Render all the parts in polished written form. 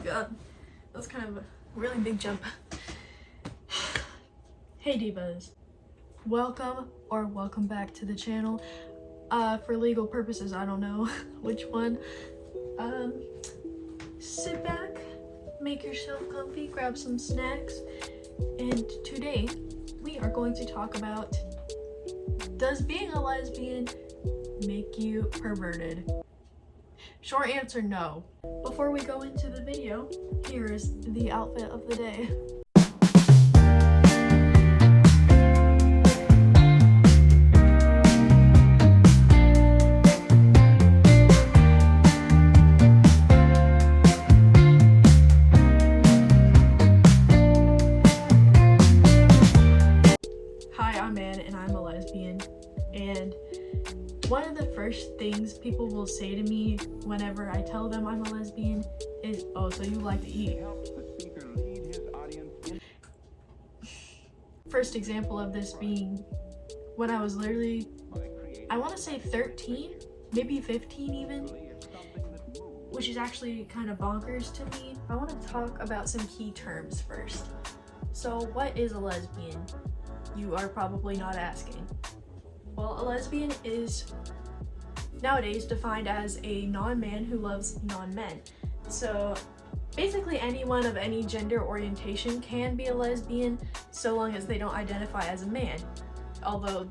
god, that was kind of a really big jump. Hey divas, welcome back to the channel. For legal purposes, I don't know which one. Sit back, make yourself comfy, grab some snacks, and today we are going to talk about, does being a lesbian make you perverted? Short answer, no. Before we go into the video, here is the outfit of the day. Hi, I'm Ann and I'm a lesbian, and one of the first things people will say to me whenever I tell them I'm a lesbian is, oh, so you like to eat. First example of this being when I was literally, I want to say 13, maybe 15 even, which is actually kind of bonkers to me. I want to talk about some key terms first. So what is a lesbian? You are probably not asking. Well, a lesbian is nowadays defined as a non-man who loves non-men. So basically anyone of any gender orientation can be a lesbian so long as they don't identify as a man. Although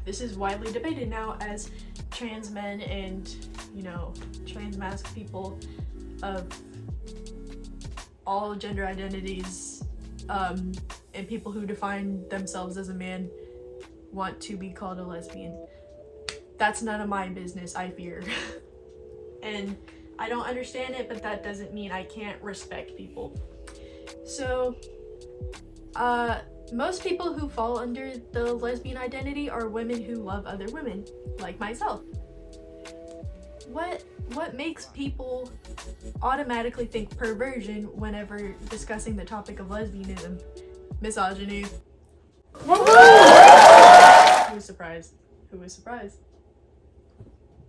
this is widely debated now as trans men and, you know, trans masc people of all gender identities and people who define themselves as a man want to be called a lesbian. That's none of my business, I fear. And I don't understand it, but that doesn't mean I can't respect people. So, most people who fall under the lesbian identity are women who love other women, like myself. What makes people automatically think perversion whenever discussing the topic of lesbianism? Misogyny. Who was surprised? Who was surprised?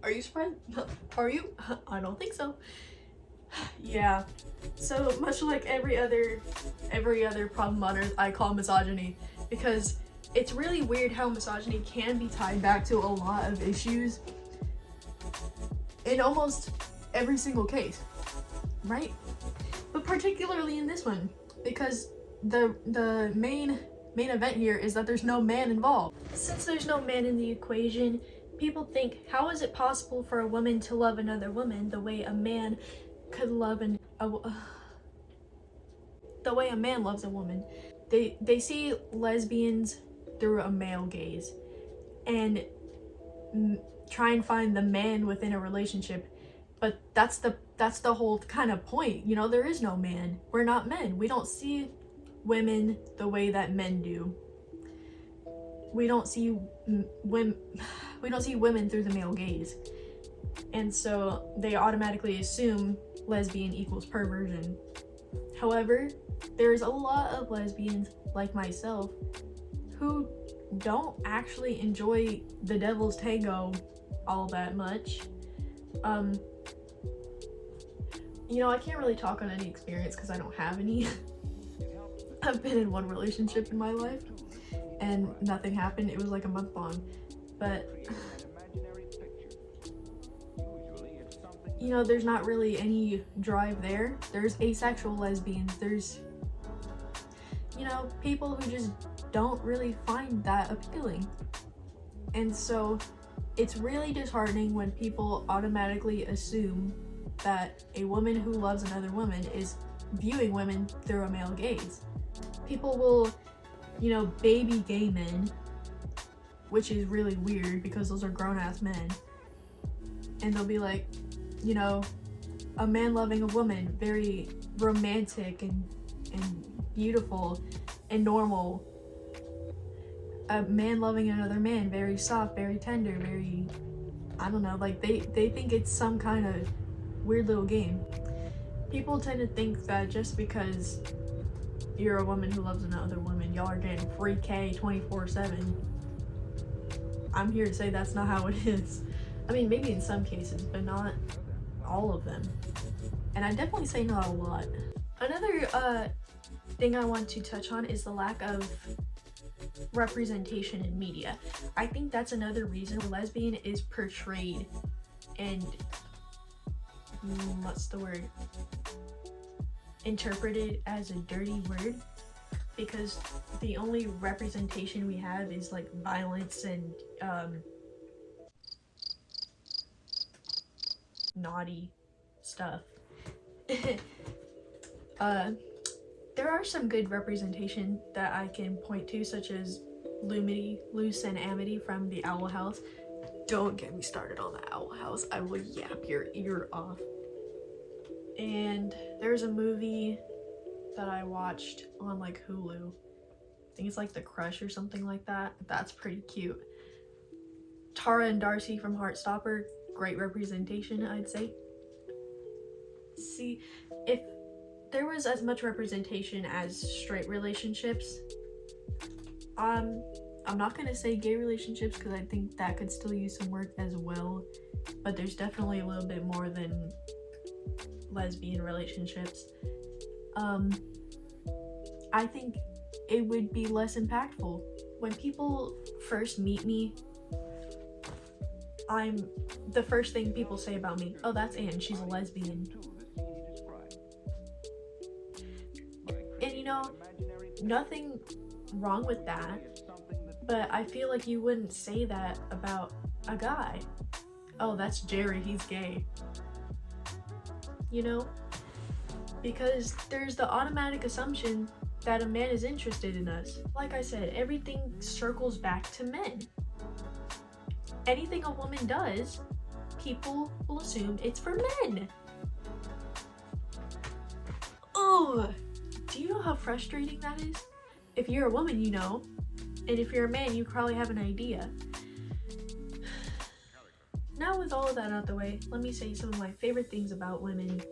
Are you surprised? Are you? I don't think so. Yeah. So much like every other problem on earth, I call misogyny, because it's really weird how misogyny can be tied back to a lot of issues in almost every single case, right? But particularly in this one, because the main event here is that there's no man involved. Since there's no man in the equation, people think, how is it possible for a woman to love another woman the way a man could love the way a man loves a woman? They see lesbians through a male gaze and try and find the man within a relationship, but that's the whole kind of point. You know, there is no man. We're not men. We don't see women the way that men do. We don't see women through the male gaze, and so they automatically assume lesbian equals perversion. However, there's a lot of lesbians like myself who don't actually enjoy the devil's tango all that much. You know, I can't really talk on any experience because I don't have any. I've been in one relationship in my life and nothing happened. It was like a month long, but you know, there's not really any drive there. There's asexual lesbians, there's, you know, people who just don't really find that appealing. And so it's really disheartening when people automatically assume that a woman who loves another woman is viewing women through a male gaze. People will, you know, baby gay men, which is really weird because those are grown-ass men, and they'll be like, you know, a man loving a woman, very romantic and beautiful and normal. A man loving another man, very soft, very tender, very, I don't know, like they think it's some kind of weird little game. People tend to think that just because you're a woman who loves another woman, y'all are getting free K 24/7. I'm here to say that's not how it is. I mean, maybe in some cases, but not all of them. And I definitely say not a lot. Another thing I want to touch on is the lack of representation in media. I think that's another reason lesbian is portrayed and interpreted as a dirty word, because the only representation we have is like violence and naughty stuff. There are some good representation that I can point to, such as Luce and Amity from the Owl House. Don't get me started on the Owl House. I will yap your ear off. And there's a movie that I watched on like Hulu. I think it's like The Crush or something like that. That's pretty cute. Tara and Darcy from Heartstopper, great representation, I'd say. See, if there was as much representation as straight relationships, I'm not gonna say gay relationships because I think that could still use some work as well, but there's definitely a little bit more than lesbian relationships. I think it would be less impactful. When people first meet me, the first thing people say about me, oh, that's Anne, she's a lesbian. And you know, nothing wrong with that, but I feel like you wouldn't say that about a guy. Oh, that's Jerry, he's gay. You know? Because there's the automatic assumption that a man is interested in us. Like I said, everything circles back to men. Anything a woman does, people will assume it's for men. Oh, do you know how frustrating that is? If you're a woman, you know, and if you're a man, you probably have an idea. Now with all of that out the way, let me say some of my favorite things about women.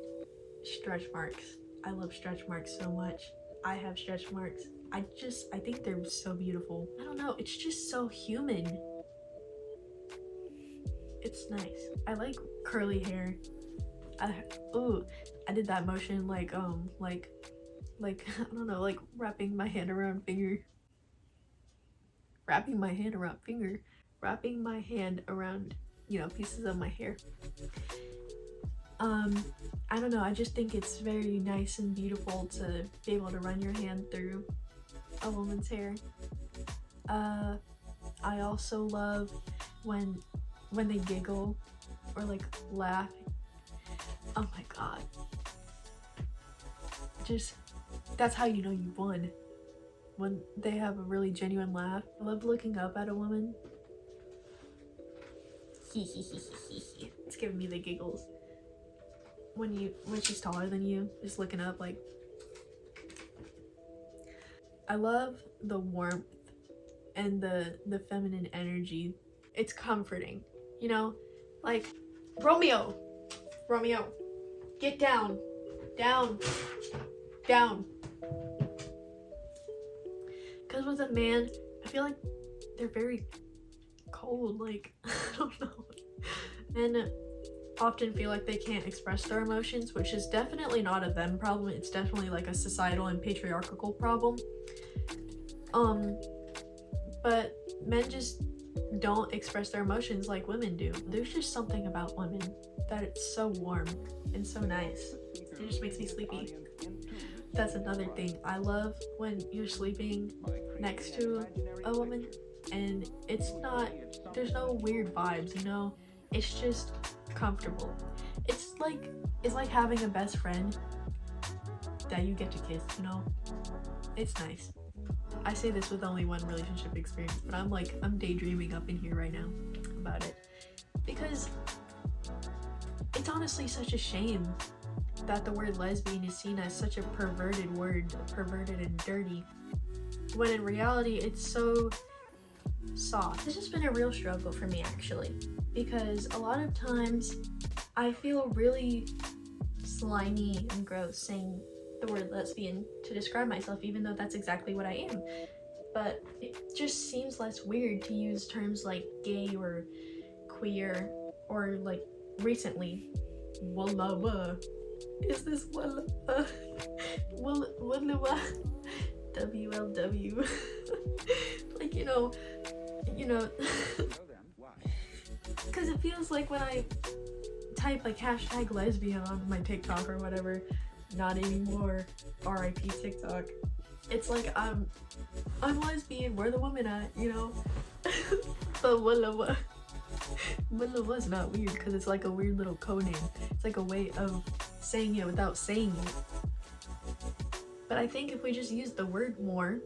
Stretch marks. I love stretch marks so much. I have stretch marks. I think they're so beautiful. I don't know, it's just so human. It's nice. I like curly hair. I did that motion like I don't know, like wrapping my hand around pieces of my hair. I don't know, I just think it's very nice and beautiful to be able to run your hand through a woman's hair. I also love when they giggle or like laugh. Oh my god. Just, that's how you know you've won. When they have a really genuine laugh. I love looking up at a woman. It's giving me the giggles. When she's taller than you, just looking up like. I love the warmth and the feminine energy. It's comforting, you know? Like, Romeo, get down. Because with a man, I feel like they're very cold, like, I don't know. And often feel like they can't express their emotions, which is definitely not a them problem. It's definitely like a societal and patriarchal problem. But men just don't express their emotions like women do. There's just something about women that it's so warm and so nice. It just makes me sleepy. That's another thing. I love when you're sleeping next to a woman and there's no weird vibes, you know? It's just comfortable. It's like having a best friend that you get to kiss, you know? It's nice. I say this with only one relationship experience, but I'm daydreaming up in here right now about it. Because it's honestly such a shame that the word lesbian is seen as such a perverted word, perverted and dirty, when in reality it's so soft. This has been a real struggle for me actually, because a lot of times I feel really slimy and gross saying the word lesbian to describe myself, even though that's exactly what I am. But it just seems less weird to use terms like gay or queer, or like recently Wallawa. Is this Wallawa? Wallawa? WLW. Like, you know, because it feels like when I type like hashtag lesbian on my TikTok or whatever, not anymore, RIP TikTok, it's like I'm lesbian, where the women at, you know? But Wallawa is not weird because it's like a weird little code name. It's like a way of saying it without saying it. But I think if we just use the word more,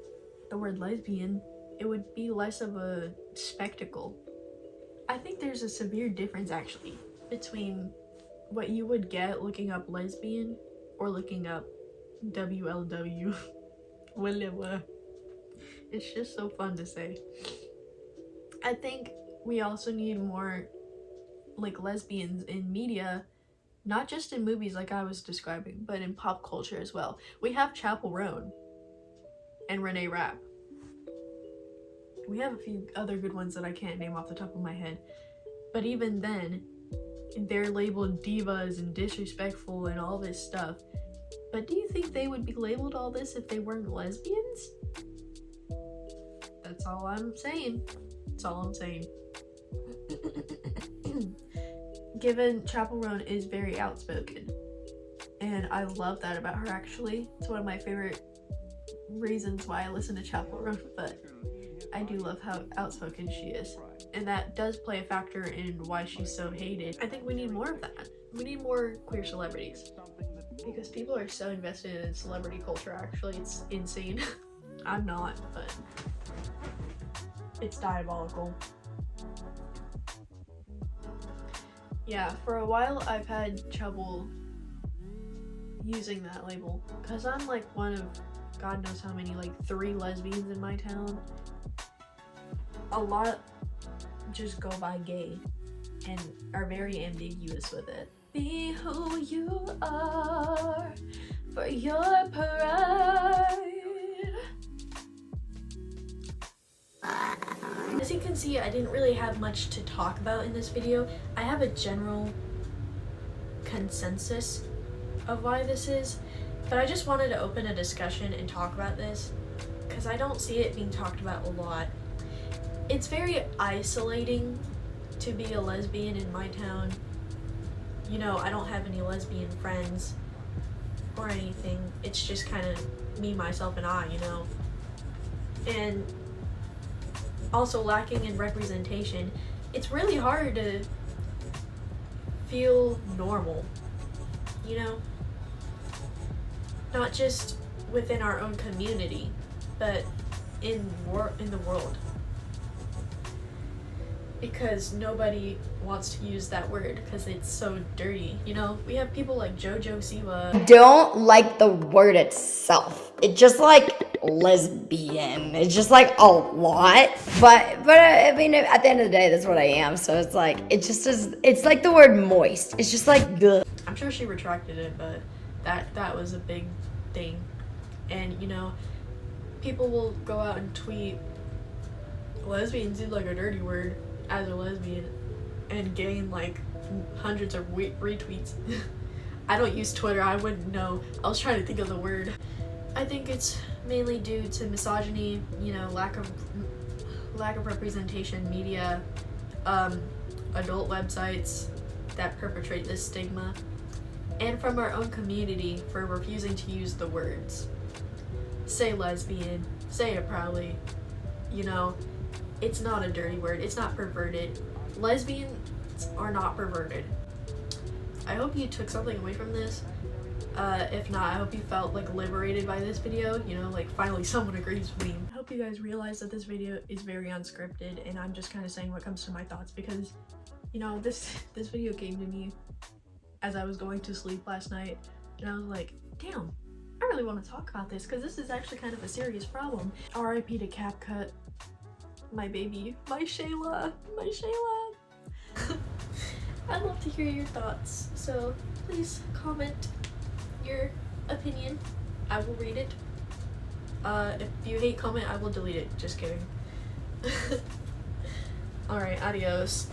the word lesbian, it would be less of a spectacle. I think there's a severe difference actually between what you would get looking up lesbian or looking up WLW. Whatever. It's just so fun to say. I think we also need more like lesbians in media, not just in movies like I was describing, but in pop culture as well. We have Chappell Roan and Renee Rapp. We have a few other good ones that I can't name off the top of my head. But even then, they're labeled divas and disrespectful and all this stuff. But do you think they would be labeled all this if they weren't lesbians? That's all I'm saying. That's all I'm saying. Given Chappell Roan is very outspoken, and I love that about her actually. It's one of my favorite reasons why I listen to Chappell Roan, but I do love how outspoken she is, and that does play a factor in why she's so hated. I think we need more of that. We need more queer celebrities because people are so invested in celebrity culture. Actually, it's insane. I'm not, but it's diabolical. Yeah, for a while I've had trouble using that label because I'm like one of God knows how many, like 3 lesbians in my town. A lot just go by gay and are very ambiguous with it. Be who you are for your pride. As you can see, I didn't really have much to talk about in this video. I have a general consensus of why this is, but I just wanted to open a discussion and talk about this because I don't see it being talked about a lot. It's very isolating to be a lesbian in my town. You know, I don't have any lesbian friends or anything. It's just kind of me, myself, and I, you know. And also lacking in representation. It's really hard to feel normal, you know? Not just within our own community, but in the world. Because nobody wants to use that word because it's so dirty, you know? We have people like JoJo Siwa. Don't like the word itself. It's just like lesbian. It's just like a lot. But I mean, at the end of the day, that's what I am. So it's like, it just is, it's like the word moist. It's just like, ugh. I'm sure she retracted it, but that was a big thing. And, you know, people will go out and tweet, lesbian seems like a dirty word as a lesbian, and gain like hundreds of retweets. I don't use Twitter, I wouldn't know. I was trying to think of the word. I think it's mainly due to misogyny, you know, lack of representation, media, adult websites that perpetrate this stigma, and from our own community for refusing to use the words. Say lesbian, say it proudly, you know. It's not a dirty word, it's not perverted. Lesbians are not perverted. I hope you took something away from this. If not, I hope you felt like liberated by this video, you know, like finally someone agrees with me. I hope you guys realize that this video is very unscripted and I'm just kind of saying what comes to my thoughts because, you know, this video came to me as I was going to sleep last night and I was like, damn, I really want to talk about this because this is actually kind of a serious problem. RIP to CapCut. My baby, my Shayla. I'd love to hear your thoughts, so please comment your opinion. I will read it. If you hate comment, I will delete it. Just kidding. Alright, adios.